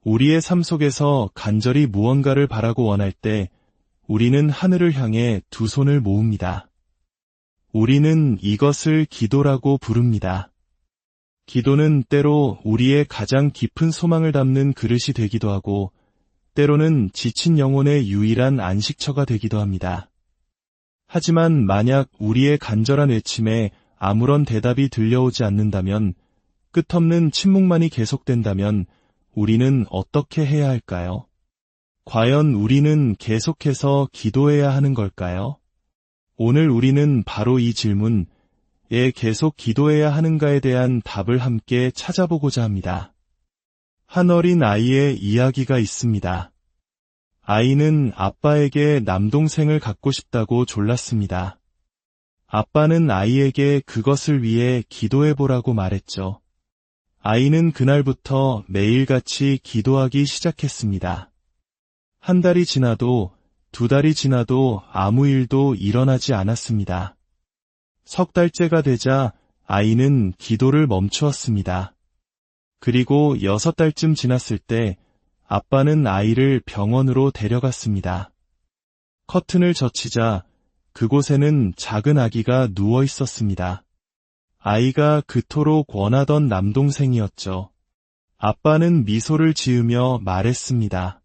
우리의 삶 속에서 간절히 무언가를 바라고 원할 때 우리는 하늘을 향해 두 손을 모읍니다. 우리는 이것을 기도라고 부릅니다. 기도는 때로 우리의 가장 깊은 소망을 담는 그릇이 되기도 하고 때로는 지친 영혼의 유일한 안식처가 되기도 합니다. 하지만 만약 우리의 간절한 외침에 아무런 대답이 들려오지 않는다면, 끝없는 침묵만이 계속된다면 우리는 어떻게 해야 할까요? 과연 우리는 계속해서 기도해야 하는 걸까요? 오늘 우리는 바로 이 질문에 계속 기도해야 하는가에 대한 답을 함께 찾아보고자 합니다. 한 어린 아이의 이야기가 있습니다. 아이는 아빠에게 남동생을 갖고 싶다고 졸랐습니다. 아빠는 아이에게 그것을 위해 기도해보라고 말했죠. 아이는 그날부터 매일같이 기도하기 시작했습니다. 한 달이 지나도 두 달이 지나도 아무 일도 일어나지 않았습니다. 석 달째가 되자 아이는 기도를 멈추었습니다. 그리고 6달쯤 지났을 때 아빠는 아이를 병원으로 데려갔습니다. 커튼을 젖히자 그곳에는 작은 아기가 누워 있었습니다. 아이가 그토록 원하던 남동생이었죠. 아빠는 미소를 지으며 말했습니다.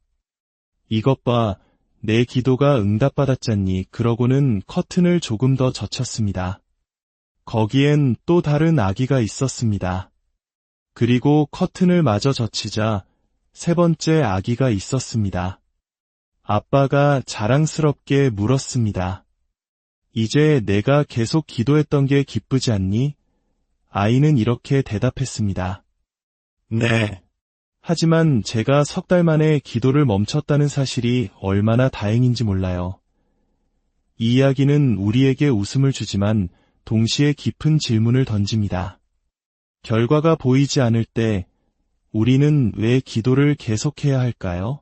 이것 봐, 내 기도가 응답받았잖니. 그러고는 커튼을 조금 더 젖혔습니다. 거기엔 또 다른 아기가 있었습니다. 그리고 커튼을 마저 젖히자 3번째 아기가 있었습니다. 아빠가 자랑스럽게 물었습니다. 이제 내가 계속 기도했던 게 기쁘지 않니? 아이는 이렇게 대답했습니다. 네. 하지만 제가 석 달 만에 기도를 멈췄다는 사실이 얼마나 다행인지 몰라요. 이 이야기는 우리에게 웃음을 주지만 동시에 깊은 질문을 던집니다. 결과가 보이지 않을 때 우리는 왜 기도를 계속해야 할까요?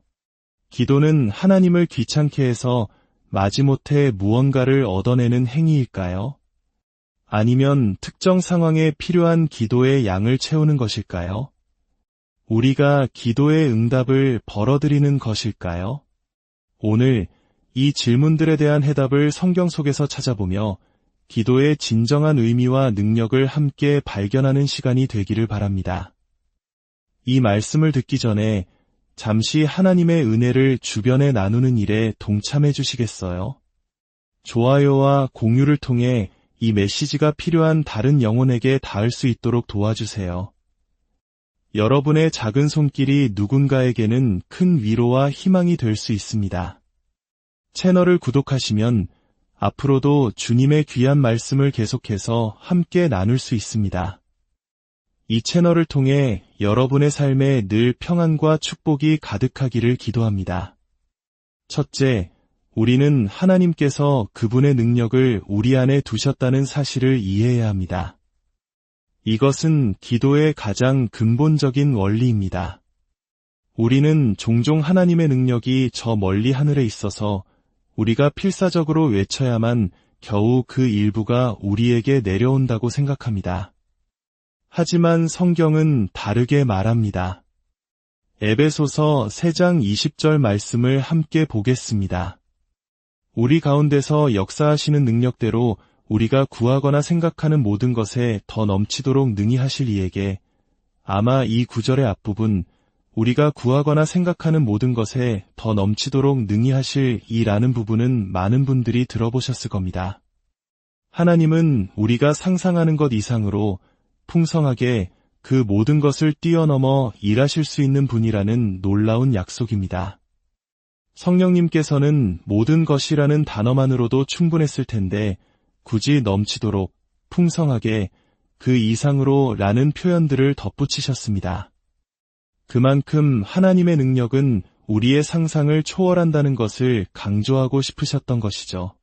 기도는 하나님을 귀찮게 해서 마지못해 무언가를 얻어내는 행위일까요? 아니면 특정 상황에 필요한 기도의 양을 채우는 것일까요? 우리가 기도의 응답을 벌어들이는 것일까요? 오늘 이 질문들에 대한 해답을 성경 속에서 찾아보며 기도의 진정한 의미와 능력을 함께 발견하는 시간이 되기를 바랍니다. 이 말씀을 듣기 전에 잠시 하나님의 은혜를 주변에 나누는 일에 동참해 주시겠어요? 좋아요와 공유를 통해 이 메시지가 필요한 다른 영혼에게 닿을 수 있도록 도와주세요. 여러분의 작은 손길이 누군가에게는 큰 위로와 희망이 될 수 있습니다. 채널을 구독하시면 앞으로도 주님의 귀한 말씀을 계속해서 함께 나눌 수 있습니다. 이 채널을 통해 여러분의 삶에 늘 평안과 축복이 가득하기를 기도합니다. 첫째, 우리는 하나님께서 그분의 능력을 우리 안에 두셨다는 사실을 이해해야 합니다. 이것은 기도의 가장 근본적인 원리입니다. 우리는 종종 하나님의 능력이 저 멀리 하늘에 있어서 우리가 필사적으로 외쳐야만 겨우 그 일부가 우리에게 내려온다고 생각합니다. 하지만 성경은 다르게 말합니다. 에베소서 3장 20절 말씀을 함께 보겠습니다. 우리 가운데서 역사하시는 능력대로 우리가 구하거나 생각하는 모든 것에 더 넘치도록 능히 하실 이에게, 아마 이 구절의 앞부분 우리가 구하거나 생각하는 모든 것에 더 넘치도록 능히 하실 이라는 부분은 많은 분들이 들어보셨을 겁니다. 하나님은 우리가 상상하는 것 이상으로 풍성하게 그 모든 것을 뛰어넘어 일하실 수 있는 분이라는 놀라운 약속입니다. 성령님께서는 모든 것이라는 단어만으로도 충분했을 텐데 굳이 넘치도록, 풍성하게, 그 이상으로 라는 표현들을 덧붙이셨습니다. 그만큼 하나님의 능력은 우리의 상상을 초월한다는 것을 강조하고 싶으셨던 것이죠.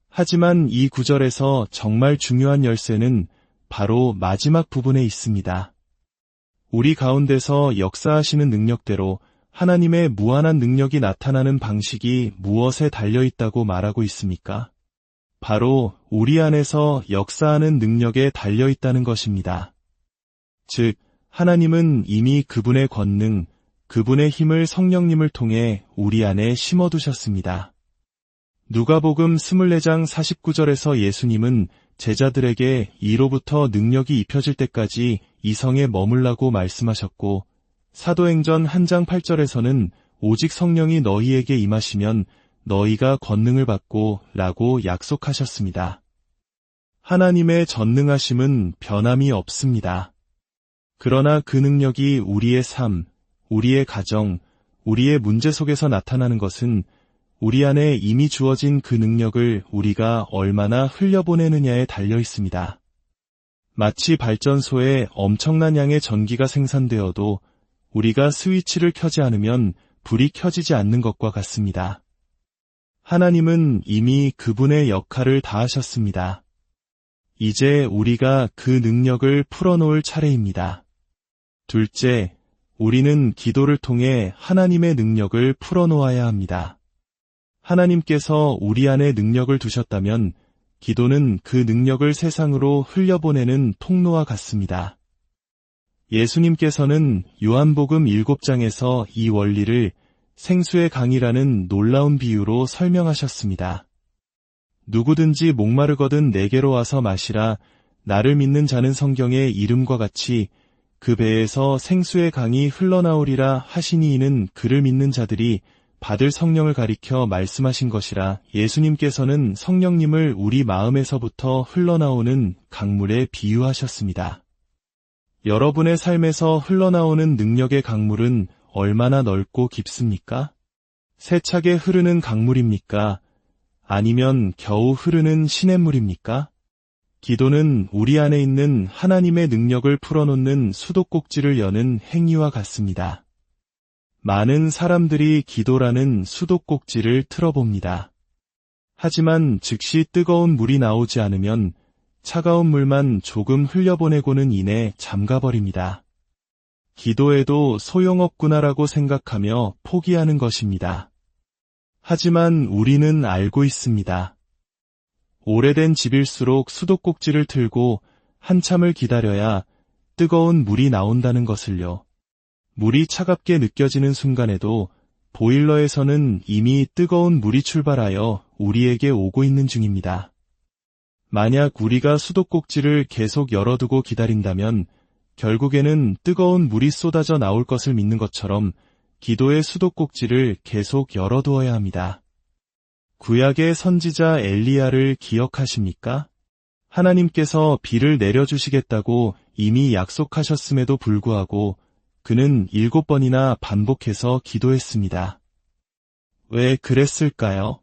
하지만 이 구절에서 정말 중요한 열쇠는 바로 마지막 부분에 있습니다. 우리 가운데서 역사하시는 능력대로 하나님의 무한한 능력이 나타나는 방식이 무엇에 달려있다고 말하고 있습니까? 바로 우리 안에서 역사하는 능력에 달려있다는 것입니다. 즉, 하나님은 이미 그분의 권능, 그분의 힘을 성령님을 통해 우리 안에 심어두셨습니다. 누가복음 24장 49절에서 예수님은 제자들에게 이로부터 능력이 입혀질 때까지 이 성에 머물라고 말씀하셨고, 사도행전 1장 8절에서는 오직 성령이 너희에게 임하시면 너희가 권능을 받고 라고 약속하셨습니다. 하나님의 전능하심은 변함이 없습니다. 그러나 그 능력이 우리의 삶, 우리의 가정, 우리의 문제 속에서 나타나는 것은 우리 안에 이미 주어진 그 능력을 우리가 얼마나 흘려보내느냐에 달려 있습니다. 마치 발전소에 엄청난 양의 전기가 생산되어도 우리가 스위치를 켜지 않으면 불이 켜지지 않는 것과 같습니다. 하나님은 이미 그분의 역할을 다하셨습니다. 이제 우리가 그 능력을 풀어놓을 차례입니다. 둘째, 우리는 기도를 통해 하나님의 능력을 풀어놓아야 합니다. 하나님께서 우리 안에 능력을 두셨다면 기도는 그 능력을 세상으로 흘려보내는 통로와 같습니다. 예수님께서는 요한복음 7장에서 이 원리를 생수의 강이라는 놀라운 비유로 설명하셨습니다. 누구든지 목마르거든 내게로 와서 마시라. 나를 믿는 자는 성경의 이름과 같이 그 배에서 생수의 강이 흘러나오리라 하시니 이는 그를 믿는 자들이 받을 성령을 가리켜 말씀하신 것이라. 예수님께서는 성령님을 우리 마음에서부터 흘러나오는 강물에 비유하셨습니다. 여러분의 삶에서 흘러나오는 능력의 강물은 얼마나 넓고 깊습니까? 세차게 흐르는 강물입니까? 아니면 겨우 흐르는 시냇물입니까? 기도는 우리 안에 있는 하나님의 능력을 풀어놓는 수도꼭지를 여는 행위와 같습니다. 많은 사람들이 기도라는 수도꼭지를 틀어봅니다. 하지만 즉시 뜨거운 물이 나오지 않으면 차가운 물만 조금 흘려보내고는 이내 잠가버립니다. 기도에도 소용없구나라고 생각하며 포기하는 것입니다. 하지만 우리는 알고 있습니다. 오래된 집일수록 수도꼭지를 틀고 한참을 기다려야 뜨거운 물이 나온다는 것을요. 물이 차갑게 느껴지는 순간에도 보일러에서는 이미 뜨거운 물이 출발하여 우리에게 오고 있는 중입니다. 만약 우리가 수도꼭지를 계속 열어두고 기다린다면 결국에는 뜨거운 물이 쏟아져 나올 것을 믿는 것처럼 기도의 수도꼭지를 계속 열어두어야 합니다. 구약의 선지자 엘리야를 기억하십니까? 하나님께서 비를 내려주시겠다고 이미 약속하셨음에도 불구하고 그는 7번이나 반복해서 기도했습니다. 왜 그랬을까요?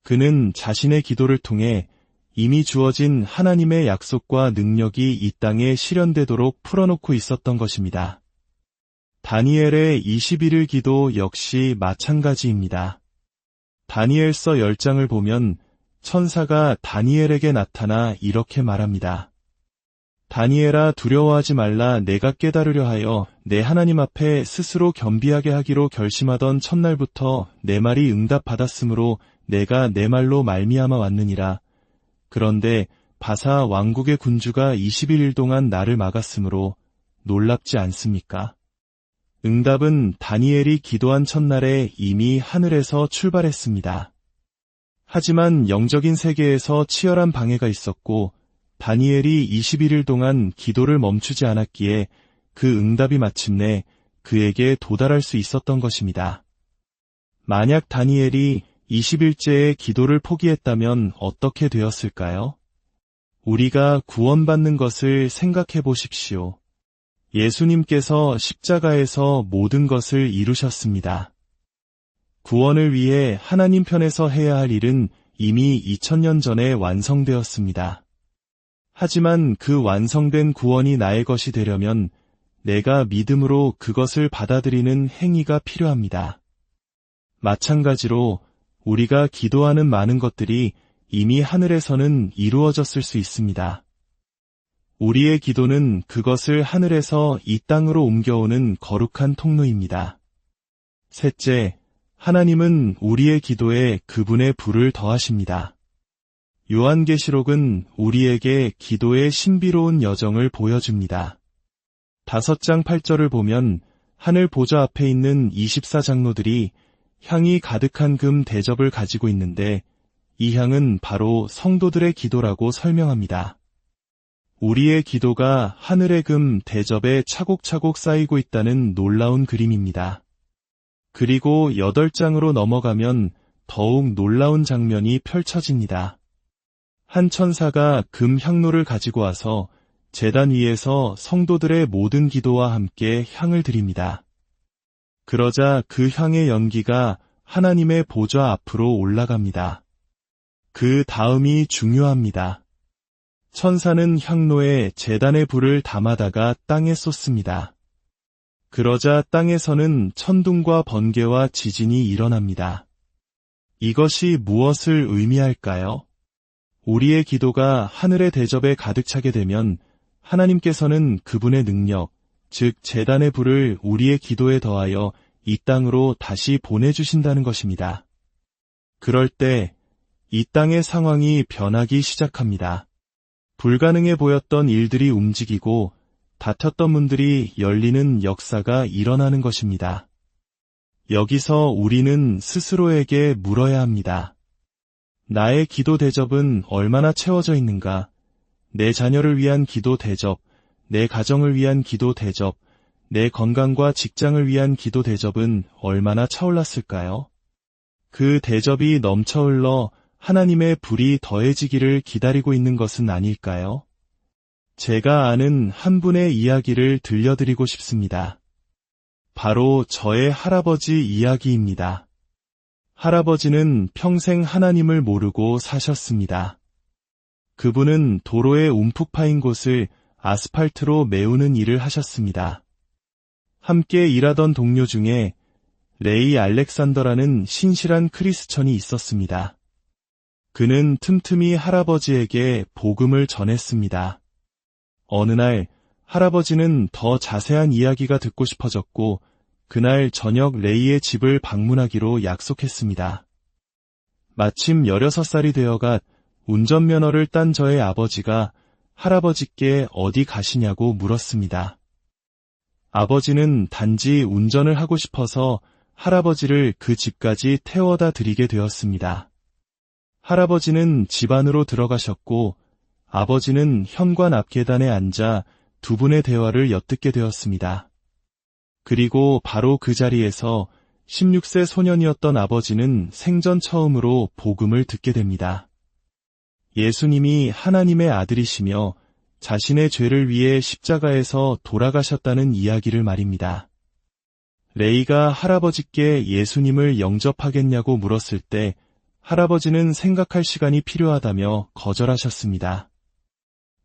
그는 자신의 기도를 통해 이미 주어진 하나님의 약속과 능력이 이 땅에 실현되도록 풀어놓고 있었던 것입니다. 다니엘의 21일 기도 역시 마찬가지입니다. 다니엘서 10장을 보면 천사가 다니엘에게 나타나 이렇게 말합니다. 다니엘아 두려워하지 말라. 내가 깨달으려 하여 내 하나님 앞에 스스로 겸비하게 하기로 결심하던 첫날부터 내 말이 응답받았으므로 내가 내 말로 말미암아 왔느니라. 그런데 바사 왕국의 군주가 21일 동안 나를 막았으므로 놀랍지 않습니까? 응답은 다니엘이 기도한 첫날에 이미 하늘에서 출발했습니다. 하지만 영적인 세계에서 치열한 방해가 있었고 다니엘이 21일 동안 기도를 멈추지 않았기에 그 응답이 마침내 그에게 도달할 수 있었던 것입니다. 만약 다니엘이 20일째에 기도를 포기했다면 어떻게 되었을까요? 우리가 구원받는 것을 생각해 보십시오. 예수님께서 십자가에서 모든 것을 이루셨습니다. 구원을 위해 하나님 편에서 해야 할 일은 이미 2000년 전에 완성되었습니다. 하지만 그 완성된 구원이 나의 것이 되려면 내가 믿음으로 그것을 받아들이는 행위가 필요합니다. 마찬가지로 우리가 기도하는 많은 것들이 이미 하늘에서는 이루어졌을 수 있습니다. 우리의 기도는 그것을 하늘에서 이 땅으로 옮겨오는 거룩한 통로입니다. 셋째, 하나님은 우리의 기도에 그분의 불을 더하십니다. 요한계시록은 우리에게 기도의 신비로운 여정을 보여줍니다. 5장 8절을 보면 하늘 보좌 앞에 있는 24장로들이 향이 가득한 금 대접을 가지고 있는데 이 향은 바로 성도들의 기도라고 설명합니다. 우리의 기도가 하늘의 금 대접에 차곡차곡 쌓이고 있다는 놀라운 그림입니다. 그리고 8장으로 넘어가면 더욱 놀라운 장면이 펼쳐집니다. 한 천사가 금 향로를 가지고 와서 제단 위에서 성도들의 모든 기도와 함께 향을 드립니다. 그러자 그 향의 연기가 하나님의 보좌 앞으로 올라갑니다. 그 다음이 중요합니다. 천사는 향로에 제단의 불을 담아다가 땅에 쏟습니다. 그러자 땅에서는 천둥과 번개와 지진이 일어납니다. 이것이 무엇을 의미할까요? 우리의 기도가 하늘의 대접에 가득 차게 되면 하나님께서는 그분의 능력, 즉 제단의 불을 우리의 기도에 더하여 이 땅으로 다시 보내주신다는 것입니다. 그럴 때 이 땅의 상황이 변하기 시작합니다. 불가능해 보였던 일들이 움직이고 닫혔던 문들이 열리는 역사가 일어나는 것입니다. 여기서 우리는 스스로에게 물어야 합니다. 나의 기도 대접은 얼마나 채워져 있는가? 내 자녀를 위한 기도 대접, 내 가정을 위한 기도 대접, 내 건강과 직장을 위한 기도 대접은 얼마나 차올랐을까요? 그 대접이 넘쳐 흘러 하나님의 불이 더해지기를 기다리고 있는 것은 아닐까요? 제가 아는 한 분의 이야기를 들려드리고 싶습니다. 바로 저의 할아버지 이야기입니다. 할아버지는 평생 하나님을 모르고 사셨습니다. 그분은 도로에 움푹 파인 곳을 아스팔트로 메우는 일을 하셨습니다. 함께 일하던 동료 중에 레이 알렉산더라는 신실한 크리스천이 있었습니다. 그는 틈틈이 할아버지에게 복음을 전했습니다. 어느 날 할아버지는 더 자세한 이야기가 듣고 싶어졌고 그날 저녁 레이의 집을 방문하기로 약속했습니다. 마침 16살이 되어가 운전면허를 딴 저의 아버지가 할아버지께 어디 가시냐고 물었습니다. 아버지는 단지 운전을 하고 싶어서 할아버지를 그 집까지 태워다 드리게 되었습니다. 할아버지는 집 안으로 들어가셨고 아버지는 현관 앞 계단에 앉아 두 분의 대화를 엿듣게 되었습니다. 그리고 바로 그 자리에서 16세 소년이었던 아버지는 생전 처음으로 복음을 듣게 됩니다. 예수님이 하나님의 아들이시며 자신의 죄를 위해 십자가에서 돌아가셨다는 이야기를 말입니다. 레이가 할아버지께 예수님을 영접하겠냐고 물었을 때 할아버지는 생각할 시간이 필요하다며 거절하셨습니다.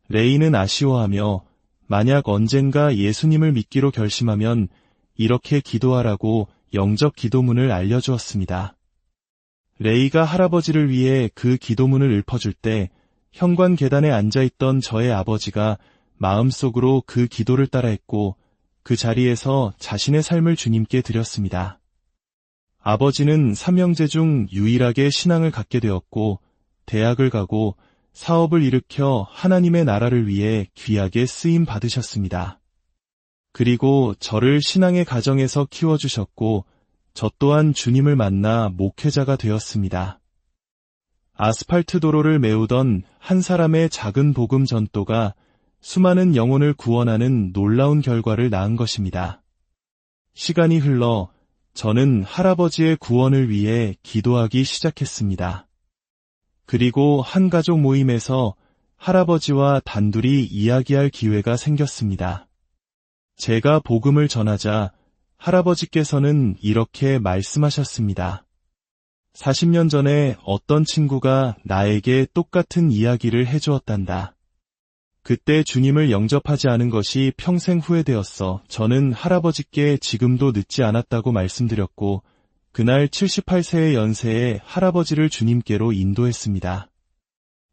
레이는 아쉬워하며 만약 언젠가 예수님을 믿기로 결심하면 이렇게 기도하라고 영접 기도문을 알려주었습니다. 레이가 할아버지를 위해 그 기도문을 읊어줄 때 현관 계단에 앉아있던 저의 아버지가 마음속으로 그 기도를 따라했고 그 자리에서 자신의 삶을 주님께 드렸습니다. 아버지는 삼형제 중 유일하게 신앙을 갖게 되었고 대학을 가고 사업을 일으켜 하나님의 나라를 위해 귀하게 쓰임 받으셨습니다. 그리고 저를 신앙의 가정에서 키워주셨고 저 또한 주님을 만나 목회자가 되었습니다. 아스팔트 도로를 메우던 한 사람의 작은 복음 전도가 수많은 영혼을 구원하는 놀라운 결과를 낳은 것입니다. 시간이 흘러 저는 할아버지의 구원을 위해 기도하기 시작했습니다. 그리고 한 가족 모임에서 할아버지와 단둘이 이야기할 기회가 생겼습니다. 제가 복음을 전하자 할아버지께서는 이렇게 말씀하셨습니다. 40년 전에 어떤 친구가 나에게 똑같은 이야기를 해주었단다. 그때 주님을 영접하지 않은 것이 평생 후회되었어. 저는 할아버지께 지금도 늦지 않았다고 말씀드렸고 그날 78세의 연세에 할아버지를 주님께로 인도했습니다.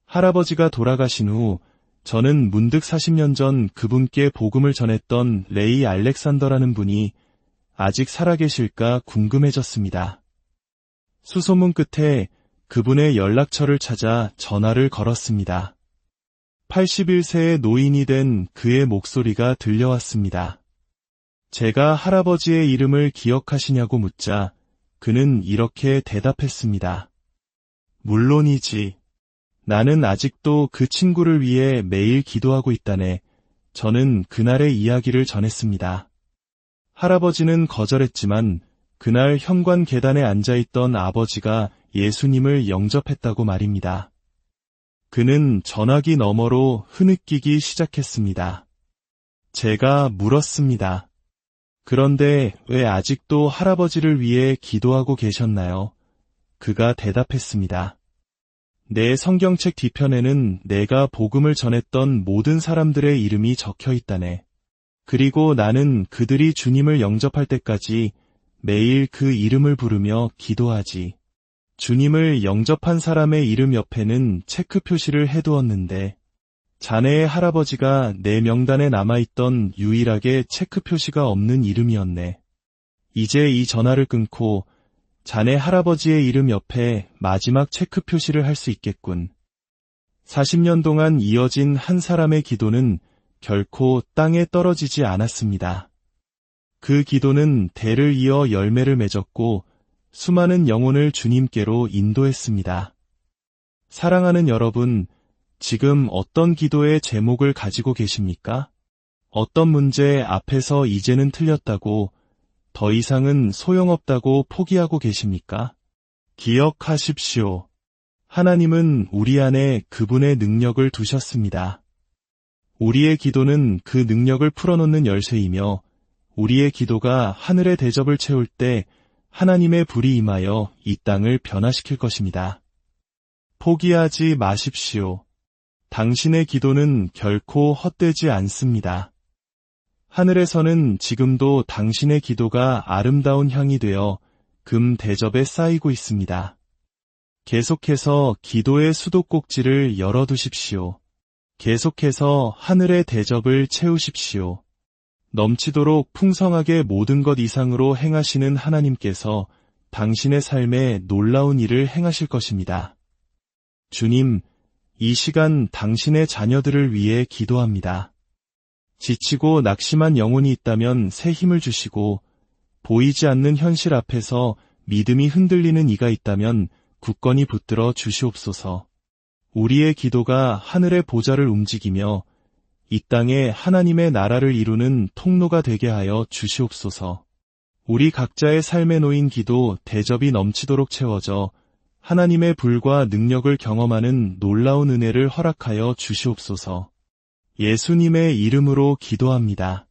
할아버지가 돌아가신 후 저는 문득 40년 전 그분께 복음을 전했던 레이 알렉산더라는 분이 아직 살아계실까 궁금해졌습니다. 수소문 끝에 그분의 연락처를 찾아 전화를 걸었습니다. 81세의 노인이 된 그의 목소리가 들려왔습니다. 제가 할아버지의 이름을 기억하시냐고 묻자 그는 이렇게 대답했습니다. 물론이지. 나는 아직도 그 친구를 위해 매일 기도하고 있다네. 저는 그날의 이야기를 전했습니다. 할아버지는 거절했지만 그날 현관 계단에 앉아있던 아버지가 예수님을 영접했다고 말입니다. 그는 전화기 너머로 흐느끼기 시작했습니다. 제가 물었습니다. 그런데 왜 아직도 할아버지를 위해 기도하고 계셨나요? 그가 대답했습니다. 내 성경책 뒤편에는 내가 복음을 전했던 모든 사람들의 이름이 적혀 있다네. 그리고 나는 그들이 주님을 영접할 때까지 매일 그 이름을 부르며 기도하지. 주님을 영접한 사람의 이름 옆에는 체크 표시를 해두었는데 자네의 할아버지가 내 명단에 남아있던 유일하게 체크 표시가 없는 이름이었네. 이제 이 전화를 끊고 자네 할아버지의 이름 옆에 마지막 체크 표시를 할 수 있겠군. 40년 동안 이어진 한 사람의 기도는 결코 땅에 떨어지지 않았습니다. 그 기도는 대를 이어 열매를 맺었고 수많은 영혼을 주님께로 인도했습니다. 사랑하는 여러분, 지금 어떤 기도의 제목을 가지고 계십니까? 어떤 문제 앞에서 이제는 틀렸다고, 더 이상은 소용없다고 포기하고 계십니까? 기억하십시오. 하나님은 우리 안에 그분의 능력을 두셨습니다. 우리의 기도는 그 능력을 풀어놓는 열쇠이며 우리의 기도가 하늘의 대접을 채울 때 하나님의 불이 임하여 이 땅을 변화시킬 것입니다. 포기하지 마십시오. 당신의 기도는 결코 헛되지 않습니다. 하늘에서는 지금도 당신의 기도가 아름다운 향이 되어 금 대접에 쌓이고 있습니다. 계속해서 기도의 수도꼭지를 열어두십시오. 계속해서 하늘의 대접을 채우십시오. 넘치도록 풍성하게 모든 것 이상으로 행하시는 하나님께서 당신의 삶에 놀라운 일을 행하실 것입니다. 주님, 이 시간 당신의 자녀들을 위해 기도합니다. 지치고 낙심한 영혼이 있다면 새 힘을 주시고 보이지 않는 현실 앞에서 믿음이 흔들리는 이가 있다면 굳건히 붙들어 주시옵소서. 우리의 기도가 하늘의 보좌를 움직이며 이 땅에 하나님의 나라를 이루는 통로가 되게 하여 주시옵소서. 우리 각자의 삶에 놓인 기도 대접이 넘치도록 채워져 하나님의 불과 능력을 경험하는 놀라운 은혜를 허락하여 주시옵소서. 예수님의 이름으로 기도합니다.